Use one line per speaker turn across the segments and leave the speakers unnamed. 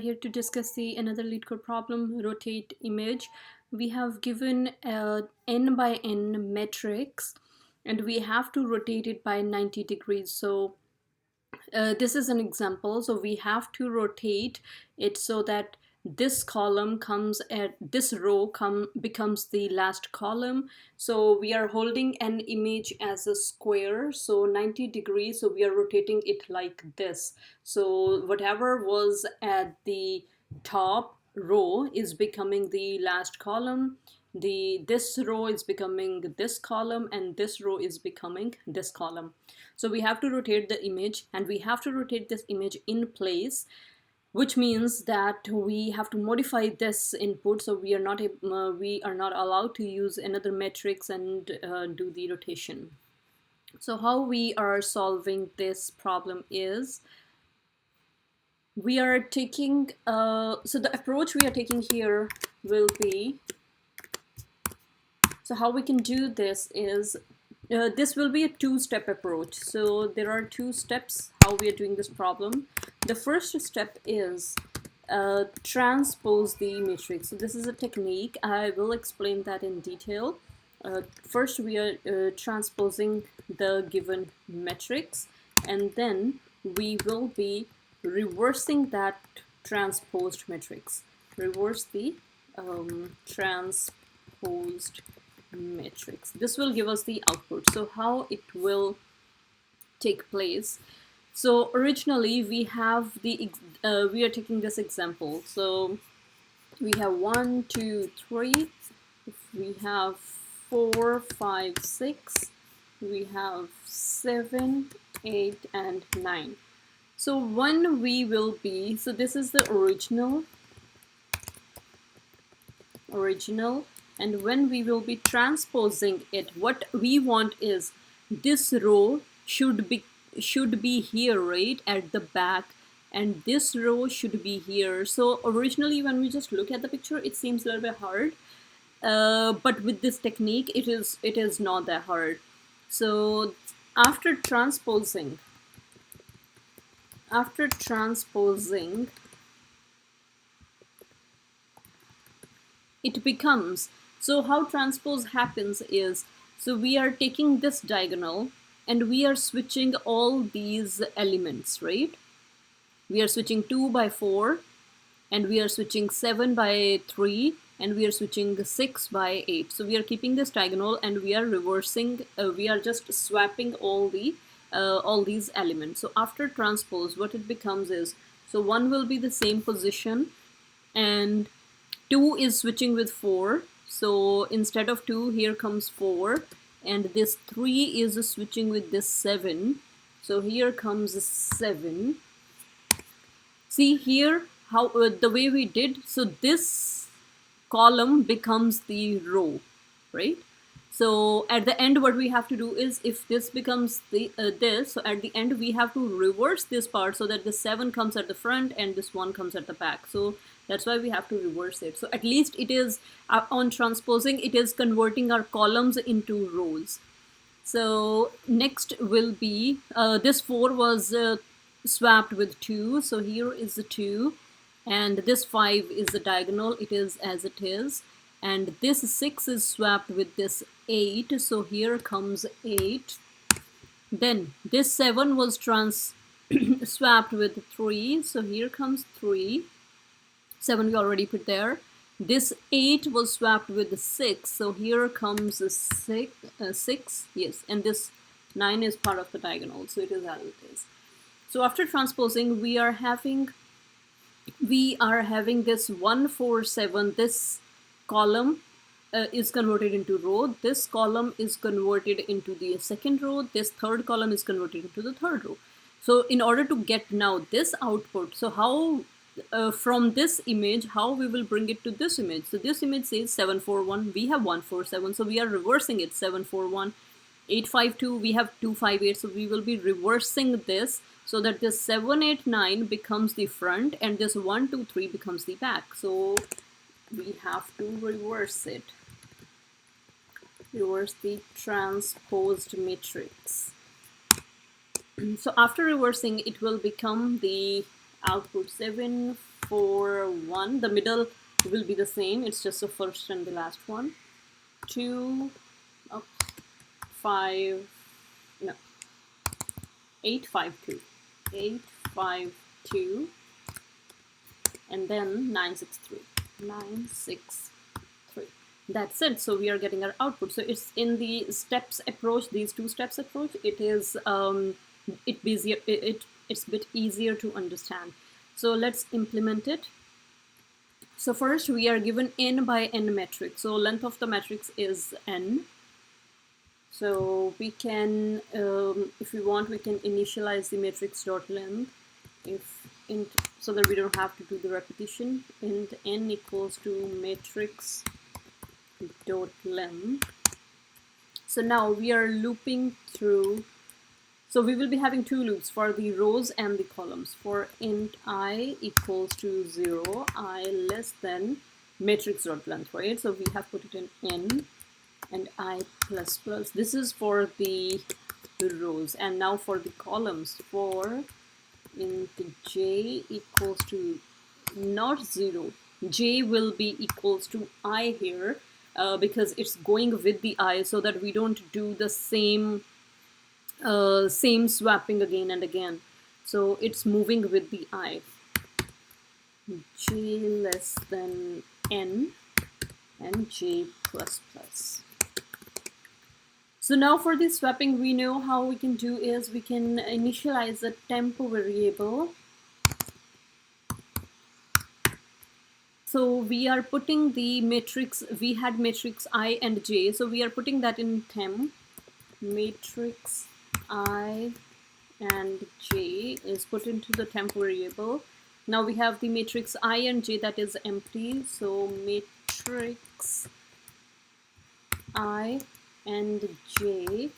Here to discuss the another leetcode problem, rotate image. We have given a n by n matrix and we have to rotate it by 90 degrees. So this is an example. So we have to rotate it so that this column comes at this row becomes the last column. So we are holding an image as a square, so 90 degrees, so we are rotating it like this. So whatever was at the top row is becoming the last column, this row is becoming this column, and this row is becoming this column. So we have to rotate the image, and we have to rotate this image in place, which means that we have to modify this input. So we are not allowed to use another matrix and do the rotation. So how we are solving this problem is we are taking so the approach we are taking here will be, so how we can do this is this will be a two-step approach. So there are two steps how we are doing this problem. The first step is transpose the matrix. So this is a technique. I will explain that in detail. First we are transposing the given matrix, and then we will be reversing that transposed matrix. Reverse the transposed matrix. This will give us the output. So how it will take place? So originally we have the we are taking this example. So we have 1, 2, 3. We have 4, 5, 6. We have 7, 8, and 9. So when we will be, so this is the original, and when we will be transposing it, what we want is this row should be here, right, at the back, and this row should be here. So originally when we just look at the picture, it seems a little bit hard, but with this technique it is not that hard. So after transposing it becomes, so how transpose happens is, so we are taking this diagonal and we are switching all these elements, right? We are switching 2 by 4, and we are switching 7 by 3, and we are switching 6 by 8. So we are keeping this diagonal and we are reversing, we are just swapping all these elements. So after transpose, what it becomes is, so 1 will be the same position, and 2 is switching with 4. So instead of 2, here comes 4, and this 3 is switching with this 7. So here comes 7. See here how the way we did, so this column becomes the row, right? So at the end what we have to do is, if this becomes the this, so at the end we have to reverse this part so that the 7 comes at the front and this 1 comes at the back. So that's why we have to reverse it. So at least it is on transposing, it is converting our columns into rows. So next will be this 4 was swapped with 2, so here is the 2, and this 5 is the diagonal, it is as it is, and this 6 is swapped with this 8, so here comes 8. Then this 7 was swapped with 3, so here comes 3. 7 we already put there. This 8 was swapped with the 6, so here comes the 6, yes, and this 9 is part of the diagonal, so it is as it is. So after transposing, we are having this 1, 4, 7. This column is converted into row. This column is converted into the second row. This third column is converted into the third row. So in order to get now this output, so how from this image, how we will bring it to this image? So this image says 741. We have 147, so we are reversing it. 741. 852, we have 258, so we will be reversing this so that this 789 becomes the front and this 123 becomes the back. So we have to reverse it. Reverse the transposed matrix. So after reversing, it will become the output 7, 4, 1. The middle will be the same. It's just the first and the last one. 2, 5, no, 8, 5, 2. 8, 5, 2. And then 9, 6, 3. 9, 6, 3. That's it. So we are getting our output. So it's in the steps approach, these two steps approach, it is it's a bit easier to understand. So let's implement it. So first we are given n by n matrix. So length of the matrix is n. So we can, if we want, we can initialize the matrix dot length. If int, so that we don't have to do the repetition. Int n equals to matrix dot length. So now we are looping through. So we will be having two loops for the rows and the columns. For int I equals to 0, I less than matrix dot length, right? So we have put it in n and I plus plus. This is for the rows. And now for the columns, for int j equals to not 0. J will be equals to I here because it's going with the I, so that we don't do the same swapping again and again. So it's moving with the I. J less than n and j plus plus. So now for this swapping, we know how we can do is we can initialize a temp variable. So we are putting the matrix, we had matrix I and j, so we are putting that in temp. Matrix I and j is put into the temp variable. Now we have the matrix I and j that is empty. So matrix I and j.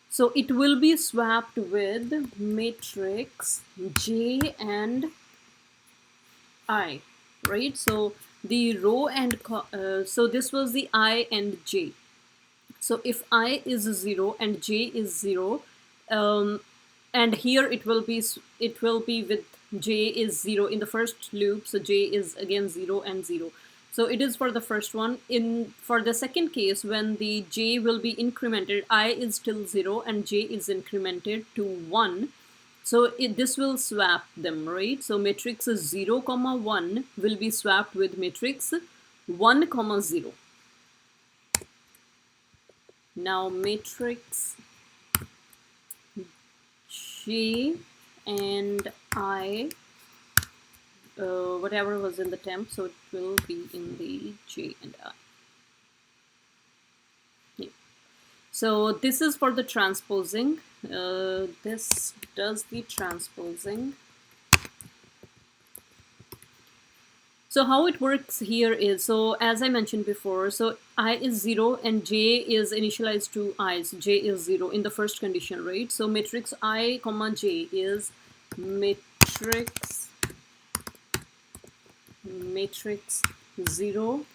So it will be swapped with matrix j and I, right? So the row and so this was the I and j. So if I is 0 and j is 0, and here it will be with j is 0 in the first loop. So j is again 0 and 0. So it is for the first one. For the second case, when the j will be incremented, I is still 0 and j is incremented to 1. So this will swap them, right? So matrix 0, 1 will be swapped with matrix 1, 0. Now matrix j and I, whatever was in the temp, so it will be in the j and I. Yeah. So this is for the transposing. This does the transposing. So how it works here is, so as I mentioned before, so I is 0 and j is initialized to I, so j is 0 in the first condition, right? So matrix I, j is matrix 0,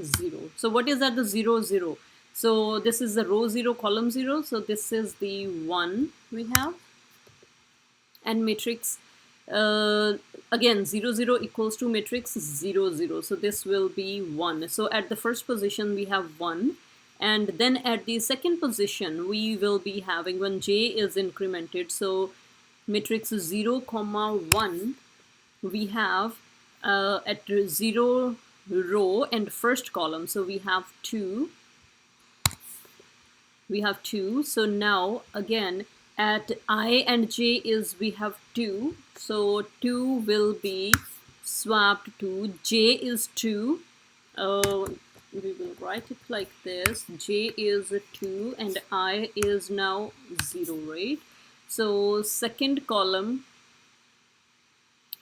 0. So what is that, the 0, 0? So this is the row 0, column 0. So this is the 1 we have. And matrix, again, 0, 0 equals to matrix 0, 0. So this will be 1. So at the first position, we have 1. And then at the second position, we will be having, when j is incremented, so matrix 0, 1, we have at 0 row and first column. So we have 2. We have 2. So now, again, at I and j is we have 2. So 2 will be swapped to j is 2. We will write it like this. J is 2 and I is now 0, right? So second column,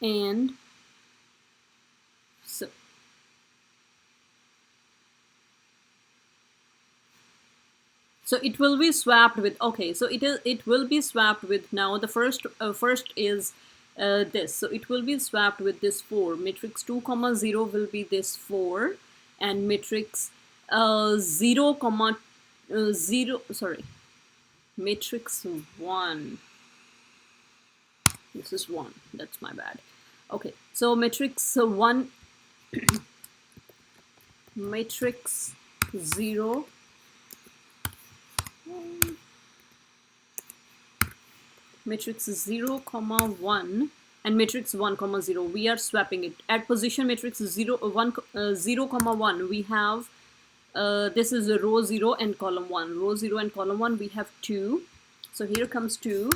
and so it will be swapped with, okay, so it will be swapped with, now the first is this, so it will be swapped with this 4. Matrix 2, 0 will be this 4, and matrix 0, 0, sorry, matrix 1 This is 1. That's my bad. Okay, so matrix 1, matrix 0, matrix 0 comma 1, and matrix 1 comma 0. We are swapping it at position matrix 0 1 0 comma 1. We have this is a row 0 and column 1. Row 0 and column 1, we have 2. So here comes 2.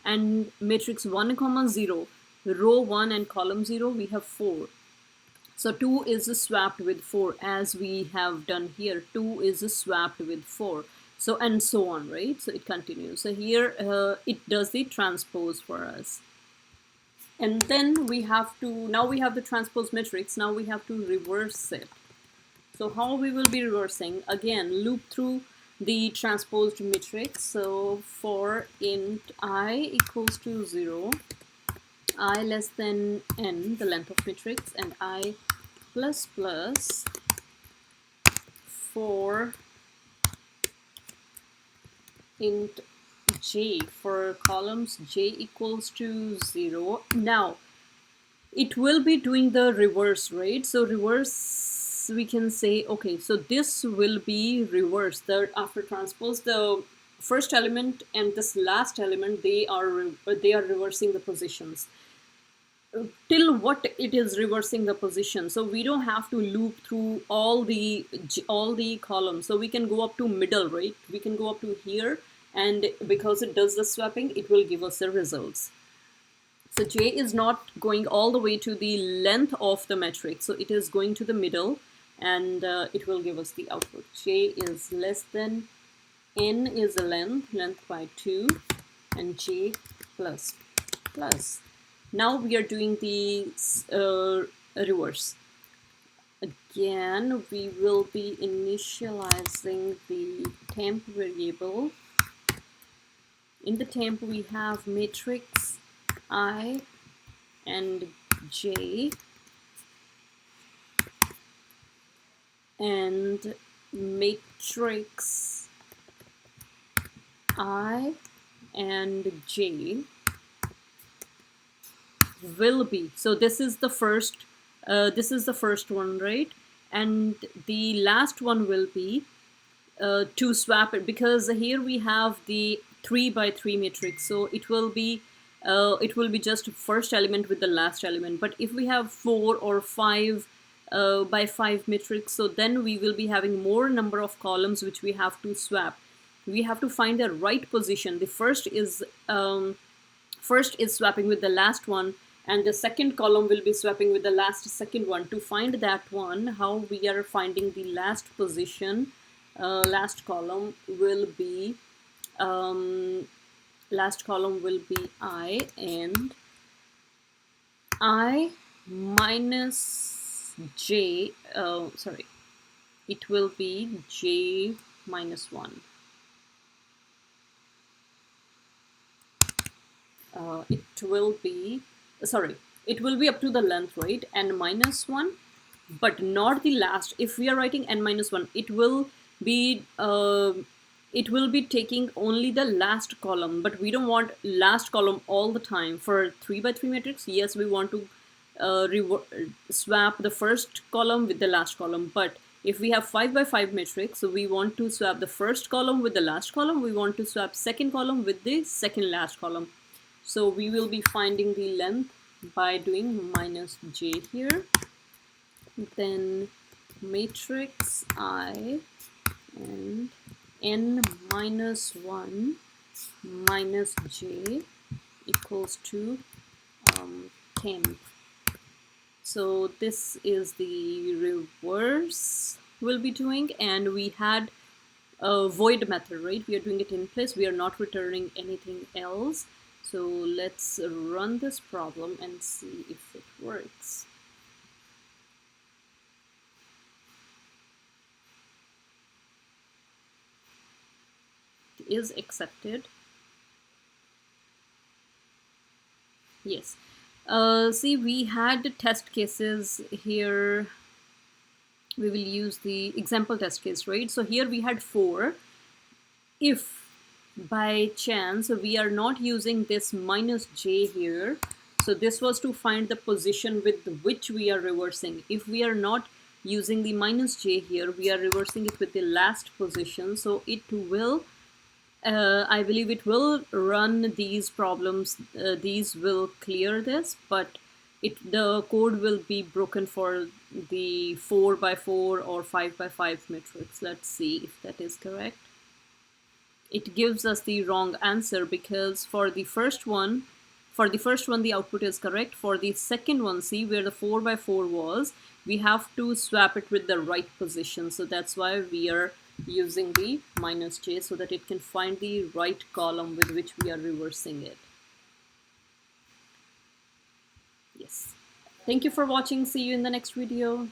And matrix 1 comma 0, row 1 and column 0, we have 4. So 2 is swapped with 4, as we have done here. 2 is swapped with 4. So, and so on, right? So it continues. So here it does the transpose for us. And then we have to, now we have the transpose matrix, now we have to reverse it. So how we will be reversing? Again, loop through the transposed matrix. So for int I equals to 0, I less than n, the length of matrix, and I plus plus for int j, for columns j equals to 0. Now it will be doing the reverse, right? So reverse, we can say, okay, so this will be reversed. After transpose, the first element and this last element, they are reversing the positions. Till what it is reversing the position. So we don't have to loop through all the columns. So we can go up to middle, right? We can go up to here, and because it does the swapping, it will give us the results. So j is not going all the way to the length of the matrix. So it is going to the middle, and it will give us the output. J is less than n is the length by 2, and j plus plus. Now we are doing the reverse. Again, we will be initializing the temp variable. In the temp, we have matrix I and j, and matrix I and j will be, so this is the first one, right? And the last one will be to swap it, because here we have the 3 by 3 matrix, so it will be just first element with the last element. But if we have 4 or 5 by 5 matrix, so then we will be having more number of columns which we have to swap. We have to find the right position. The first is swapping with the last one, and the second column will be swapping with the last second one. To find that one, how we are finding the last position, last column will be I, and I minus j, sorry, it will be j minus 1. It will be up to the length, right? N minus 1, but not the last. If we are writing n minus 1, it will be taking only the last column, but we don't want last column all the time. For 3 by 3 matrix, yes, we want to swap the first column with the last column. But if we have 5 by 5 matrix, so we want to swap the first column with the last column. We want to swap second column with the second last column. So we will be finding the length by doing minus j here. Then matrix I and n minus 1 minus j equals to temp. So this is the reverse we'll be doing, and we had a void method, right? We are doing it in place. We are not returning anything else. So let's run this problem and see if it works. It is accepted. Yes. See, we had test cases here. We will use the example test case, right? So here we had 4. If by chance we are not using this minus j here. So this was to find the position with which we are reversing. If we are not using the minus j here, we are reversing it with the last position, so it will I believe it will run these problems. These will clear this, but the code will be broken for the 4 by 4 or 5 by 5 matrix. Let's see if that is correct. It gives us the wrong answer because for the first one the output is correct. For the second one, see where the 4 by 4 was, we have to swap it with the right position. So that's why we are using the minus j, so that it can find the right column with which we are reversing it. Yes. Thank you for watching. See you in the next video.